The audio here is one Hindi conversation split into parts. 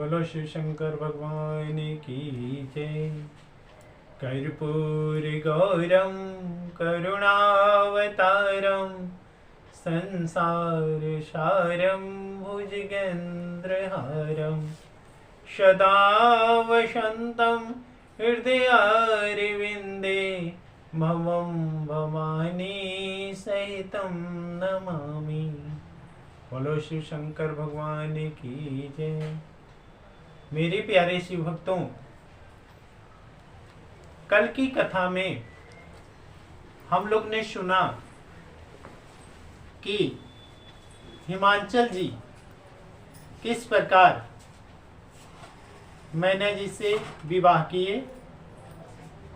बोलो शिव शंकर भगवान की जय। कर्पूर गौरम करुणावतारम संसार सारम भुजगेन्द्रहारम सदा वसन्तं हृदयारविन्दे भवं भवानी सहितं नमामि। बोलो शिव शंकर भगवान की जय। मेरे प्यारे शिव भक्तों, कल की कथा में हम लोग ने सुना कि हिमांचल जी किस प्रकार मैना जी से विवाह किए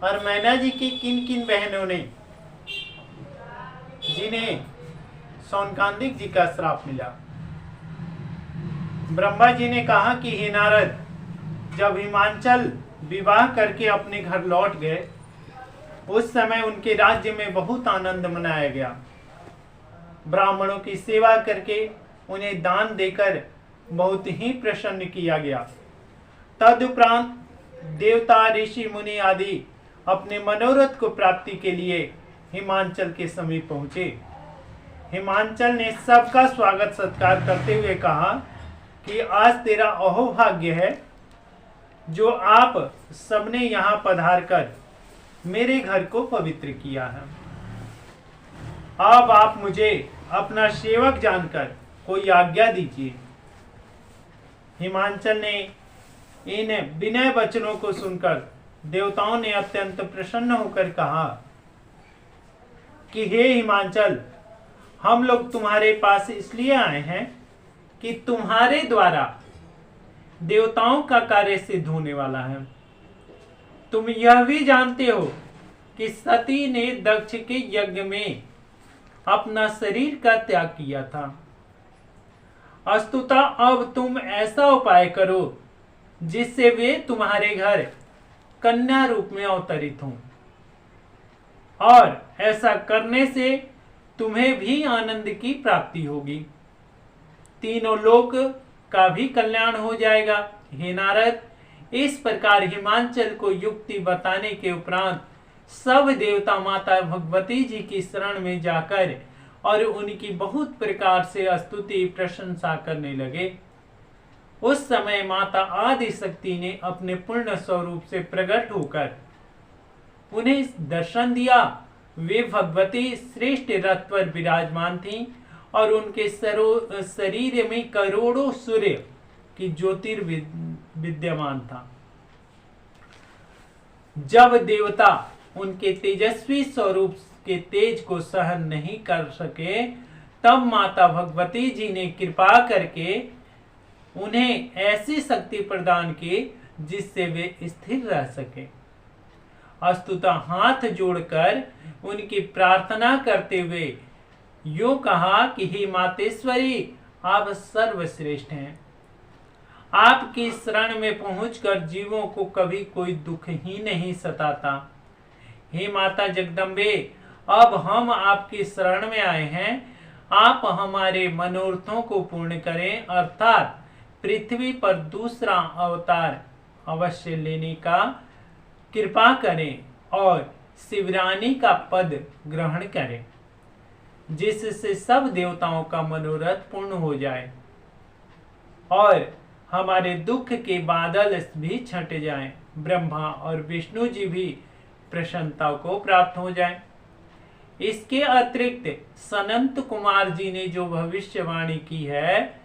और मैना जी की किन किन बहनों ने जिन्हें सौनकांदिक जी का श्राप मिला। ब्रह्मा जी ने कहा कि हे नारद, जब हिमांचल विवाह करके अपने घर लौट गए उस समय उनके राज्य में बहुत आनंद मनाया गया। ब्राह्मणों की सेवा करके उन्हें दान देकर बहुत ही प्रसन्न किया गया। तदुपरांत देवता ऋषि मुनि आदि अपने मनोरथ को प्राप्ति के लिए हिमांचल के समीप पहुंचे। हिमांचल ने सबका स्वागत सत्कार करते हुए कहा कि आज तेरा अहोभाग्य है जो आप सबने यहाँ पधार कर मेरे घर को पवित्र किया है। अब आप मुझे अपना सेवक जानकर कोई आज्ञा दीजिए। हिमांचल ने इन विनय वचनों को सुनकर देवताओं ने अत्यंत प्रसन्न होकर कहा कि हे हिमांचल, हम लोग तुम्हारे पास इसलिए आए हैं कि तुम्हारे द्वारा देवताओं का कार्य सिद्ध होने वाला है। तुम यह भी जानते हो कि सती ने दक्ष के यज्ञ में अपना शरीर का त्याग किया था। अस्तुता अब तुम ऐसा उपाय करो जिससे वे तुम्हारे घर कन्या रूप में अवतरित हों, और ऐसा करने से तुम्हें भी आनंद की प्राप्ति होगी, तीनों लोक का भी कल्याण हो जाएगा। हे नारद, इस प्रकार हिमांचल को युक्ति बताने के उपरांत सब देवता माता भगवती जी की शरण में जाकर और उनकी बहुत प्रकार से स्तुति प्रशंसा करने लगे। उस समय माता आदि शक्ति ने अपने पूर्ण स्वरूप से प्रकट होकर उन्हें दर्शन दिया। वे भगवती श्रेष्ठ रथ पर विराजमान थीं और उनके शरीर में करोड़ों सूर्य की ज्योतिर्विद्यमान था। जब देवता उनके तेजस्वी स्वरूप के तेज को सहन नहीं कर सके, तब माता भगवती जी ने कृपा करके उन्हें ऐसी शक्ति प्रदान की जिससे वे स्थिर रह सके। अस्तुता हाथ जोड़कर उनकी प्रार्थना करते हुए यो कहा कि हे मातेश्वरी, आप सर्वश्रेष्ठ हैं। आपकी शरण में पहुंचकर जीवों को कभी कोई दुख ही नहीं सताता। हे माता जगदम्बे, अब हम आपकी शरण में आए हैं। आप हमारे मनोरथों को पूर्ण करें, अर्थात पृथ्वी पर दूसरा अवतार अवश्य लेने का कृपा करें और शिवरानी का पद ग्रहण करें, जिससे सब देवताओं का मनोरथ पूर्ण हो जाए और हमारे दुख के बादल भी छट जाएं। ब्रह्मा और विष्णु जी भी प्रसन्नता को प्राप्त हो जाएं। इसके अतिरिक्त सनंत कुमार जी ने जो भविष्यवाणी की है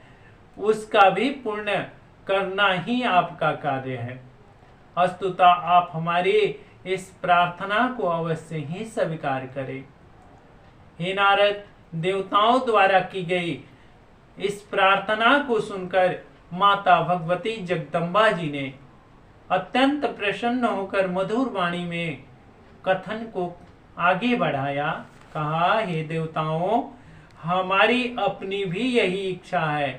उसका भी पूर्ण करना ही आपका कार्य है। अस्तुता आप हमारी इस प्रार्थना को अवश्य ही स्वीकार करें। हे नारद, देवताओं द्वारा की गई इस प्रार्थना को सुनकर माता भगवती जगदम्बा जी ने अत्यंत प्रसन्न होकर मधुर वाणी में कथन को आगे बढ़ाया। कहा, हे देवताओं, हमारी अपनी भी यही इच्छा है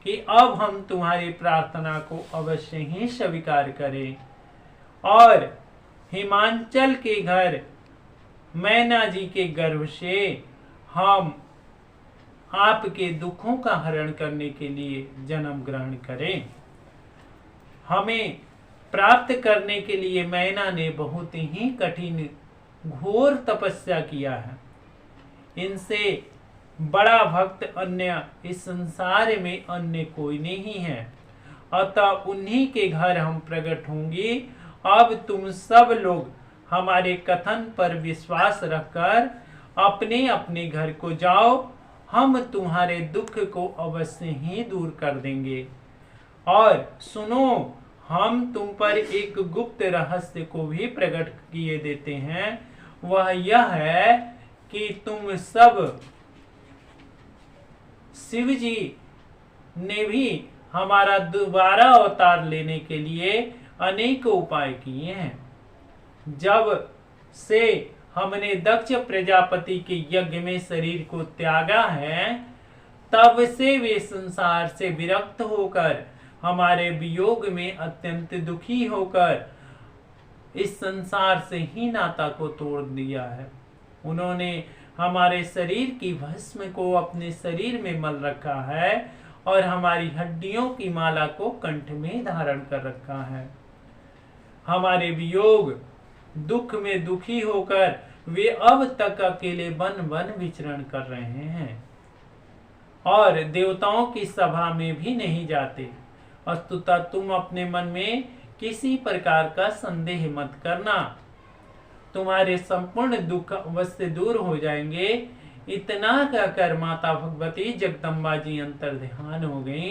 कि अब हम तुम्हारी प्रार्थना को अवश्य ही स्वीकार करें और हिमांचल के घर मैना जी के गर्भ से हम आपके दुखों का हरण करने के लिए जन्म ग्रहण करें। हमें प्राप्त करने के लिए मैना ने बहुत ही कठिन घोर तपस्या किया है। इनसे बड़ा भक्त अन्य इस संसार में अन्य कोई नहीं है, अतः उन्हीं के घर हम प्रकट होंगे। अब तुम सब लोग हमारे कथन पर विश्वास रखकर अपने अपने घर को जाओ, हम तुम्हारे दुख को अवश्य ही दूर कर देंगे। और सुनो, हम तुम पर एक गुप्त रहस्य को भी प्रकट किए देते हैं। वह यह है कि तुम सब शिव जी ने भी हमारा दोबारा अवतार लेने के लिए अनेक उपाय किए हैं। जब से हमने दक्ष प्रजापति के यज्ञ में शरीर को त्यागा है, तब से वे संसार से विरक्त होकर हमारे वियोग में अत्यंत दुखी होकर इस संसार से ही नाता को तोड़ दिया है। उन्होंने हमारे शरीर की भस्म को अपने शरीर में मल रखा है और हमारी हड्डियों की माला को कंठ में धारण कर रखा है। हमारे वियोग दुख में दुखी होकर वे अब तक अकेले वन वन विचरण कर रहे हैं और देवताओं की सभा में भी नहीं जाते। वस्तुतः तुम अपने मन में किसी प्रकार का संदेह मत करना, तुम्हारे संपूर्ण दुख अवश्य दूर हो जाएंगे। इतना कहकर माता भगवती जगदम्बा जी अंतर ध्यान हो गई।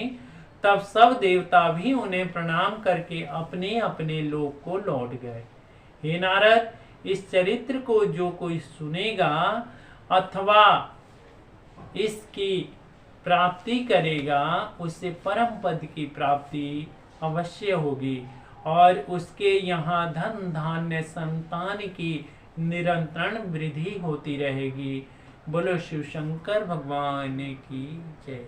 तब सब देवता भी उन्हें प्रणाम करके अपने अपने लोक को लौट गए। हे नारद, इस चरित्र को जो कोई सुनेगा अथवा इसकी प्राप्ति करेगा, उसे परम पद की प्राप्ति अवश्य होगी और उसके यहाँ धन धान्य संतान की निरंतर वृद्धि होती रहेगी। बोलो शिव शंकर भगवान की जय।